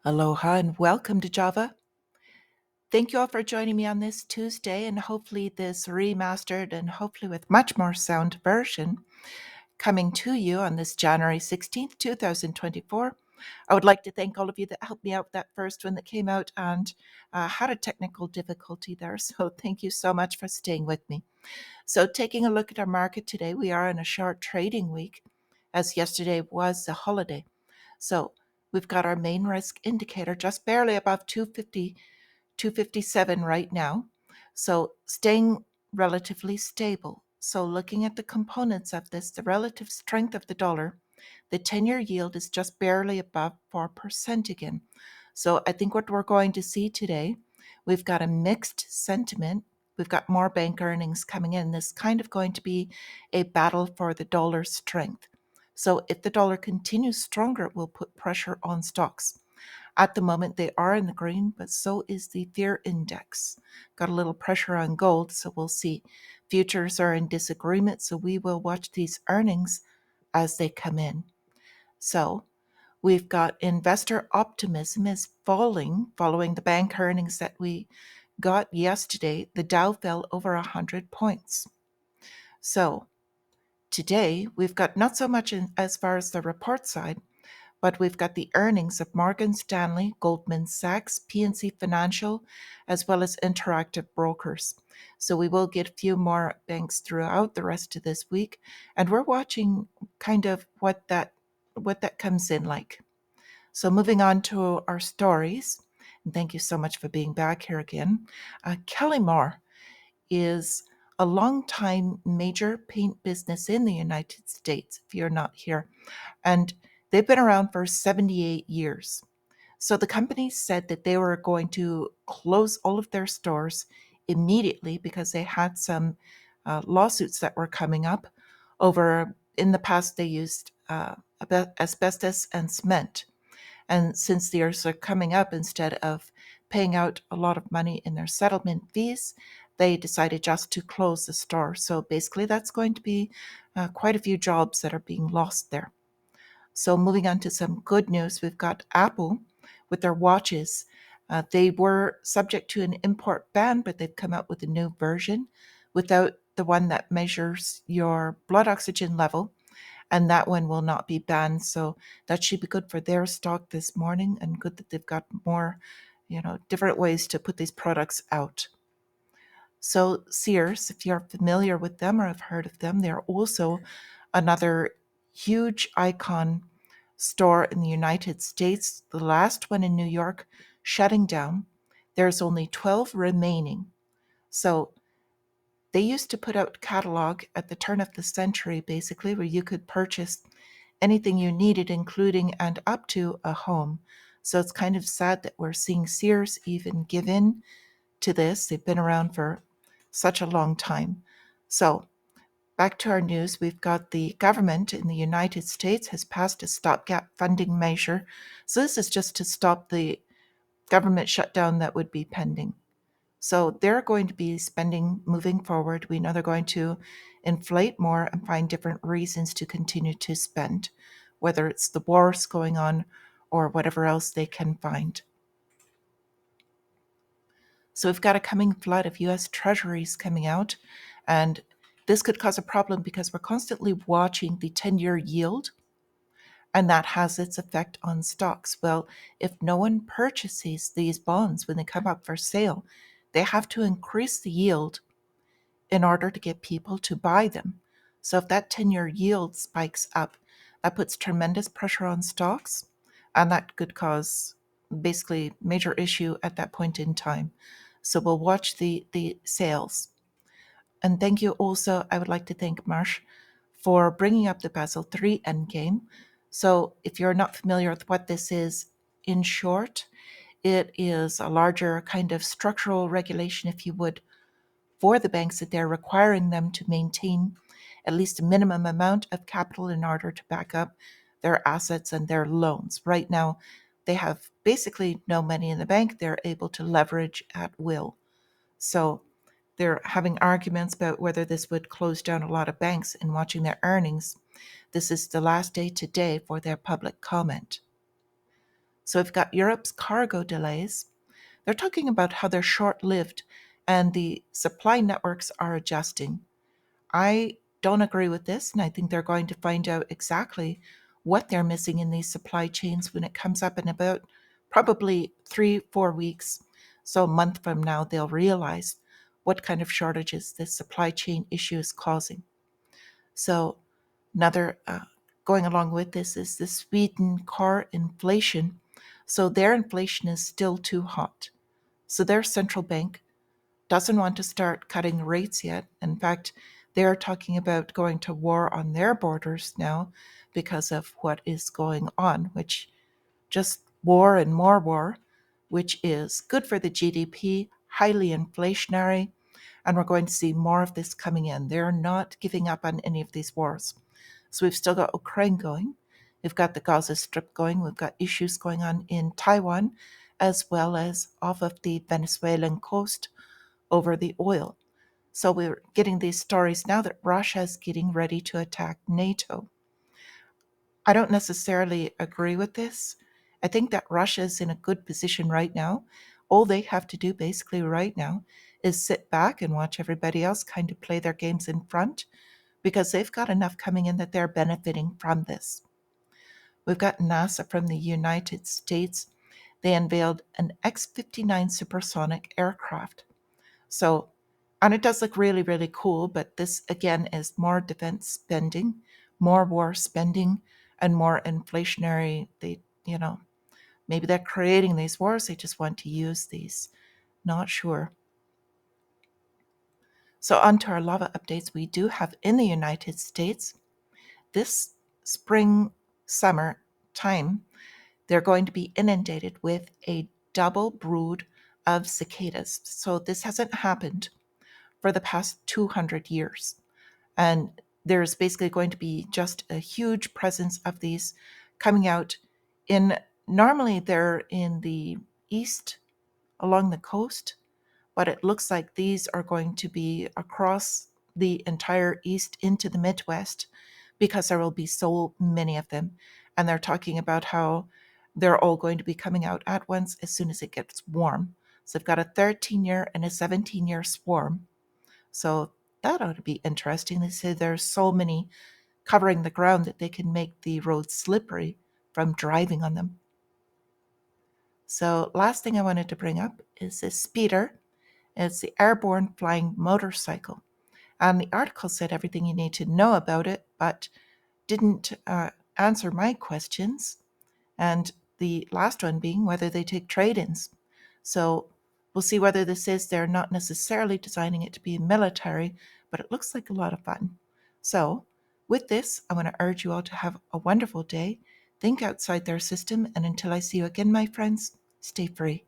Aloha and welcome to Java. Thank you all for joining me on this Tuesday and hopefully this remastered and hopefully with much more sound version coming to you on this January 16th, 2024. I would like to thank all of you that helped me out with that first one that came out and had a technical difficulty there. So thank you so much for staying with me. So taking a look at our market today, we are in a short trading week as yesterday was a holiday. So we've got our main risk indicator just barely above 250, 257 right now. So staying relatively stable. So looking at the components of this, the relative strength of the dollar, the 10-year yield is just barely above 4% again. So I think what we're going to see today, we've got a mixed sentiment. We've got more bank earnings coming in. This is kind of going to be a battle for the dollar strength. So if the dollar continues stronger, it will put pressure on stocks. At the moment, they are in the green, but so is the fear index. Got a little pressure on gold, so we'll see. Futures are in disagreement, so we will watch these earnings as they come in. So we've got investor optimism is falling following the bank earnings that we got yesterday. The Dow fell over 100 points. So today, we've got not so much as far as the report side, but we've got the earnings of Morgan Stanley, Goldman Sachs, PNC Financial, as well as Interactive Brokers. So we will get a few more banks throughout the rest of this week, and we're watching kind of what that comes in like. So moving on to our stories, and thank you so much for being back here again. Kelly Moore is a long-time major paint business in the United States, if you're not here. And they've been around for 78 years. So the company said that they were going to close all of their stores immediately because they had some lawsuits that were coming up over, in the past, they used asbestos and cement. And since the years are coming up, instead of paying out a lot of money in their settlement fees, they decided just to close the store. So basically, that's going to be quite a few jobs that are being lost there. So moving on to some good news, we've got Apple with their watches. They were subject to an import ban, but they've come out with a new version without the one that measures your blood oxygen level, and that one will not be banned. So that should be good for their stock this morning, and good that they've got more, different ways to put these products out. So Sears, if you're familiar with them or have heard of them, they're also another huge icon store in the United States. The last one in New York shutting down. There's only 12 remaining. So they used to put out catalog at the turn of the century, basically, where you could purchase anything you needed, including and up to a home. So it's kind of sad that we're seeing Sears even give in to this. They've been around for such a long time. So back to our news, we've got the government in the United States has passed a stopgap funding measure. So this is just to stop the government shutdown that would be pending. So they're going to be spending moving forward. We know they're going to inflate more and find different reasons to continue to spend, whether it's the wars going on or whatever else they can find. So we've got a coming flood of US Treasuries coming out, and this could cause a problem because we're constantly watching the 10-year yield, and that has its effect on stocks. Well, if no one purchases these bonds when they come up for sale, they have to increase the yield in order to get people to buy them. So if that 10-year yield spikes up, that puts tremendous pressure on stocks, and that could cause basically major issue at that point in time. So we'll watch the sales. And thank you also, I would like to thank Marsh for bringing up the Basel III Endgame. So if you're not familiar with what this is, in short, it is a larger kind of structural regulation, if you would, for the banks that they're requiring them to maintain at least a minimum amount of capital in order to back up their assets and their loans. Right now, they have basically no money in the bank. They're able to leverage at will. So they're having arguments about whether this would close down a lot of banks and watching their earnings. This is the last day today for their public comment. So we've got Europe's cargo delays. They're talking about how they're short lived and the supply networks are adjusting. I don't agree with this, and I think they're going to find out exactly what they're missing in these supply chains when it comes up in about probably 3, 4 weeks. So, a month from now, they'll realize what kind of shortages this supply chain issue is causing. So, another going along with this is the Sweden core inflation. So, their inflation is still too hot. So, their central bank doesn't want to start cutting rates yet. In fact, they're talking about going to war on their borders now because of what is going on, which just war and more war, which is good for the GDP, highly inflationary, and we're going to see more of this coming in. They're not giving up on any of these wars. So we've still got Ukraine going. We've got the Gaza Strip going. We've got issues going on in Taiwan, as well as off of the Venezuelan coast over the oil. So we're getting these stories now that Russia is getting ready to attack NATO. I don't necessarily agree with this. I think that Russia is in a good position right now. All they have to do basically right now is sit back and watch everybody else kind of play their games in front because they've got enough coming in that they're benefiting from this. We've got NASA from the United States. They unveiled an X 59 supersonic aircraft. So, and it does look really, really cool, but this again is more defense spending, more war spending, and more inflationary. Maybe they're creating these wars, they just want to use these. Not sure. So, on to our lava updates. We do have in the United States this spring, summer time, they're going to be inundated with a double brood of cicadas. So, this hasn't happened for the past 200 years. And there's basically going to be just a huge presence of these coming out in, normally they're in the east along the coast, but it looks like these are going to be across the entire east into the Midwest because there will be so many of them. And they're talking about how they're all going to be coming out at once as soon as it gets warm. So they've got a 13-year and a 17-year swarm. So that ought to be interesting. They say there's so many covering the ground that they can make the roads slippery from driving on them. So last thing I wanted to bring up is this speeder. It's the Airborne flying motorcycle. And the article said everything you need to know about it, but didn't answer my questions. And the last one being whether they take trade-ins. So we'll see whether this is, they're not necessarily designing it to be military, but it looks like a lot of fun. So with this, I want to urge you all to have a wonderful day. Think outside their system, and until I see you again, my friends, stay free.